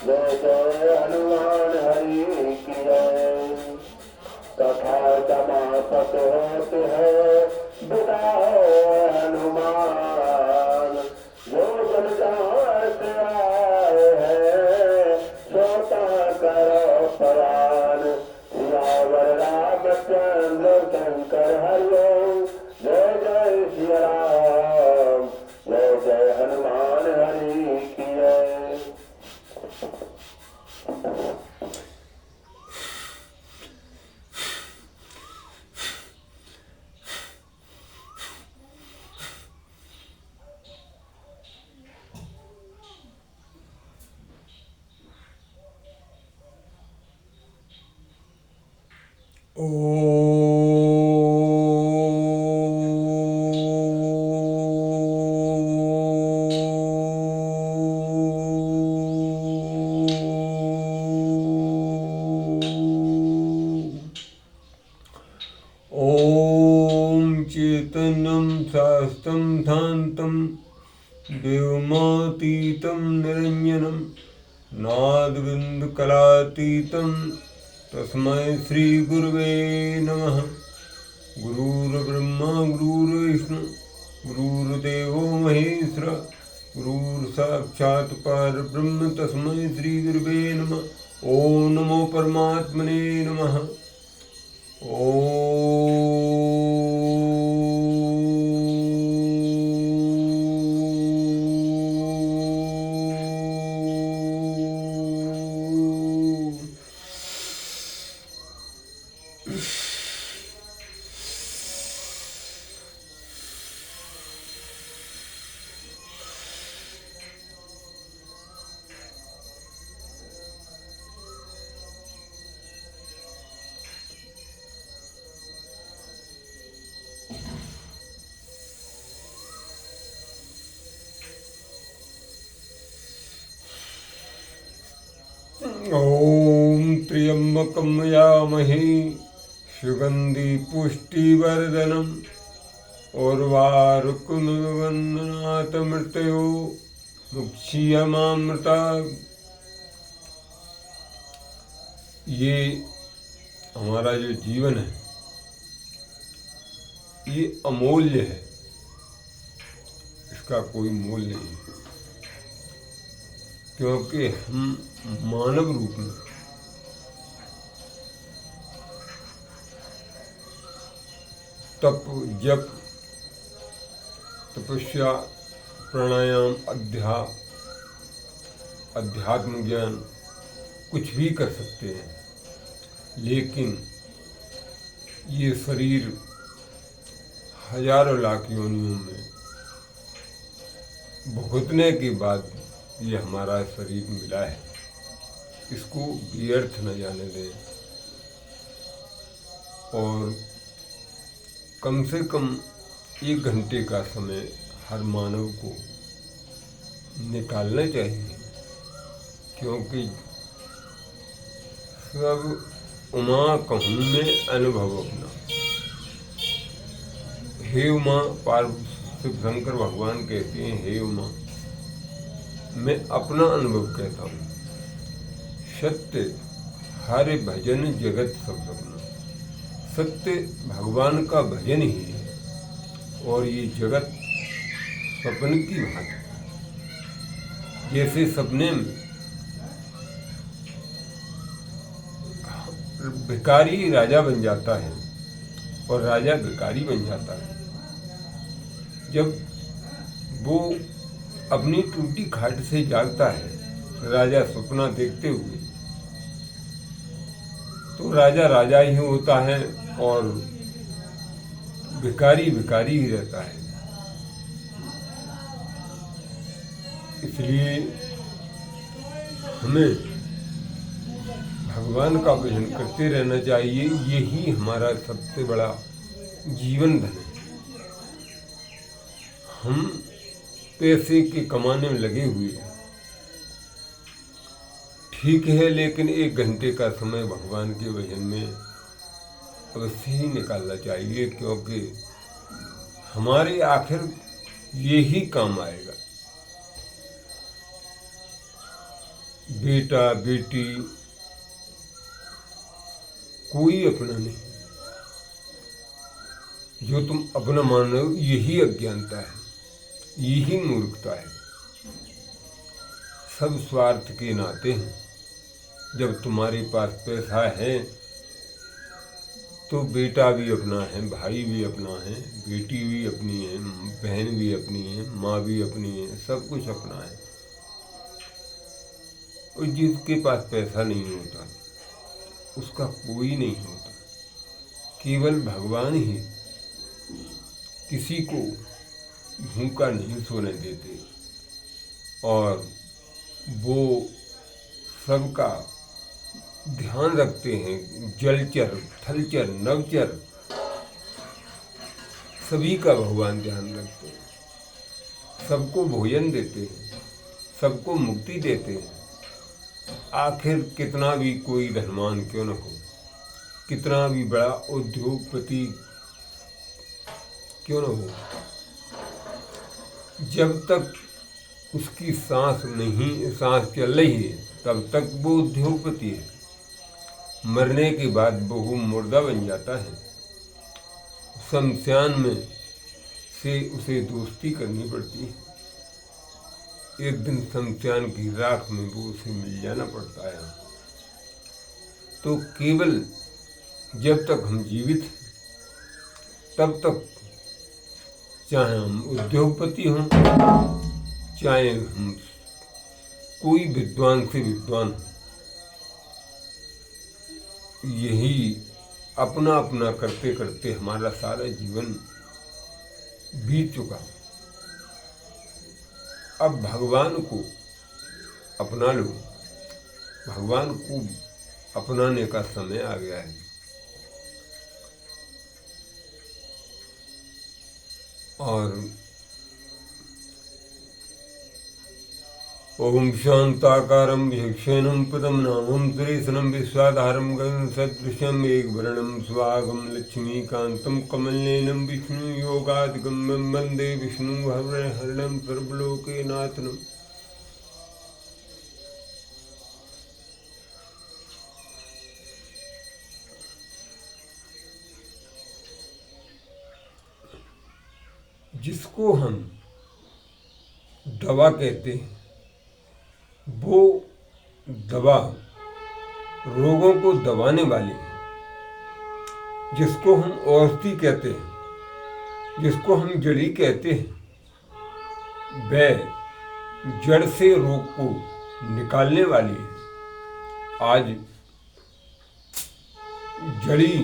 जय जय हनुमान हरि की जय। कथा समापत होते है बिदा हनुमान। जो जन जहाँ से आए हैं सोता करो परान। सियावर रामचंद्र शंकर हरिओम। जय जय सिया राम। जय जय हनुमान हरि की जय। ॐ चैतन्यं शास्त्रं शान्तं व्योमातीतं निरञ्जनं नादबिन्दुकलातीतं तस्मै श्रीगुरुवे नमः। गुरुर्ब्रह्मा गुरुर्विष्णु गुरुर्देवो महेश्वर गुरुर्साक्षात् परब्रह्म तस्मै श्रीगुरुवे नमः। ॐ नमो परमात्मने नमः। ॐ त्र्यम्बकं यजामहे सुगन्धि पुष्टिवर्धनम् उर्वारुकमिव बन्धनात् मृत्यो मुक्षीयमामृतात्। ये हमारा जो जीवन है ये अमूल्य है, इसका कोई मोल नहीं, क्योंकि हम मानव रूप में तप जप तपस्या प्राणायाम अध्यात्म ज्ञान कुछ भी कर सकते हैं, लेकिन ये शरीर हजारों लाख योनियों में भुगतने के बाद ये हमारा शरीर मिला है, इसको व्यर्थ न जाने दें। और कम से कम 1 घंटे का समय हर मानव को निकालना चाहिए, क्योंकि सब उमा कहूँ में अनुभव अपना। हे उमा, शिव शंकर भगवान कहते हैं, हे उमा मैं अपना अनुभव कहता हूँ। सत्य हरि भजन जगत सब सपना। सत्य भगवान का भजन ही है, और ये जगत सपन की भांति। जैसे सपने में भिखारी राजा बन जाता है और राजा भिखारी बन जाता है। जब वो अपनी टूटी खाट से जागता है राजा सपना देखते हुए, तो राजा राजा ही होता है और भिखारी भिखारी ही रहता है। इसलिए हमें भगवान का भजन करते रहना चाहिए, यही हमारा सबसे बड़ा जीवन धन है। हम पैसे के कमाने में लगे हुए हैं, ठीक है, लेकिन 1 घंटे का समय भगवान के भजन में अवश्य ही निकालना चाहिए, क्योंकि हमारे आखिर यही काम आएगा। बेटा बेटी कोई अपना नहीं। जो तुम अपना मान रहे हो यही अज्ञानता है, यही मूर्खता है। सब स्वार्थ के नाते हैं। जब तुम्हारे पास पैसा है तो बेटा भी अपना है, भाई भी अपना है, बेटी भी अपनी है, बहन भी अपनी है, माँ भी अपनी है, सब कुछ अपना है। और जिसके पास पैसा नहीं होता उसका कोई नहीं होता। केवल भगवान ही किसी को भूखा नहीं सोने देते और वो सबका ध्यान रखते हैं। जलचर थलचर नवचर सभी का भगवान ध्यान रखते हैं, सबको भोजन देते हैं, सबको मुक्ति देते हैं। आखिर कितना भी कोई धनवान क्यों न हो, कितना भी बड़ा उद्योगपति क्यों न हो, जब तक उसकी सांस चल रही है तब तक वो उद्योगपति है। मरने के बाद वो मुर्दा बन जाता है। शमशान में से उसे दोस्ती करनी पड़ती है। एक दिन शमशान की राख में वो उसे मिल जाना पड़ता है। तो केवल जब तक हम जीवित हैं तब तक, चाहे हम उद्योगपति हों, चाहे हम कोई विद्वान से विद्वान, यही अपना अपना करते करते हमारा सारा जीवन बीत चुका। अब भगवान को अपना लो, भगवान को अपनाने का समय आ गया है। और ओम शांताकारं विचक्षणं पदं नामं सुरेशनं विश्वाधारं गगन सदृशं मेघवर्णं सुहागं लक्ष्मीकान्तं कमलनयनं विष्णु योगादिगम्यं वन्दे विष्णु हरणं सर्वलोकनाथनं। जिसको हम दवा कहते हैं, वो दवा रोगों को दबाने वाली है। जिसको हम औषधि कहते हैं, जिसको हम जड़ी कहते हैं, वह जड़ से रोग को निकालने वाली है। आज जड़ी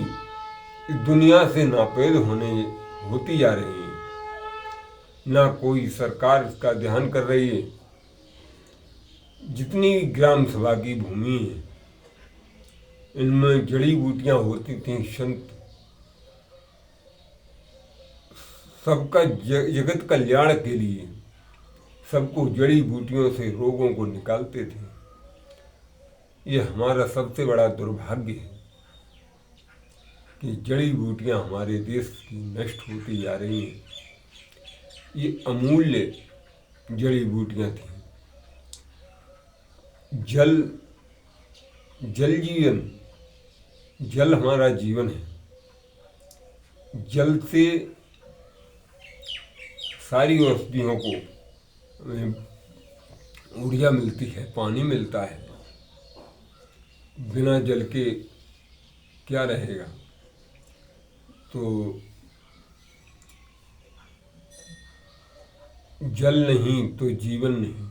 दुनिया से नापैद होती जा रही है। ना कोई सरकार इसका ध्यान कर रही है। जितनी ग्राम सभा की भूमि है, इनमें जड़ी बूटियां होती थीं। संत सबका जगत कल्याण के लिए सबको जड़ी बूटियों से रोगों को निकालते थे। ये हमारा सबसे बड़ा दुर्भाग्य है कि जड़ी बूटियां हमारे देश की नष्ट होती जा रही हैं। ये अमूल्य जड़ी बूटियां थी। जल जीवन, जल हमारा जीवन है। जल से सारी औषधियों को ऊर्जा मिलती है, पानी मिलता है। बिना जल के क्या रहेगा। तो जल नहीं तो जीवन नहीं।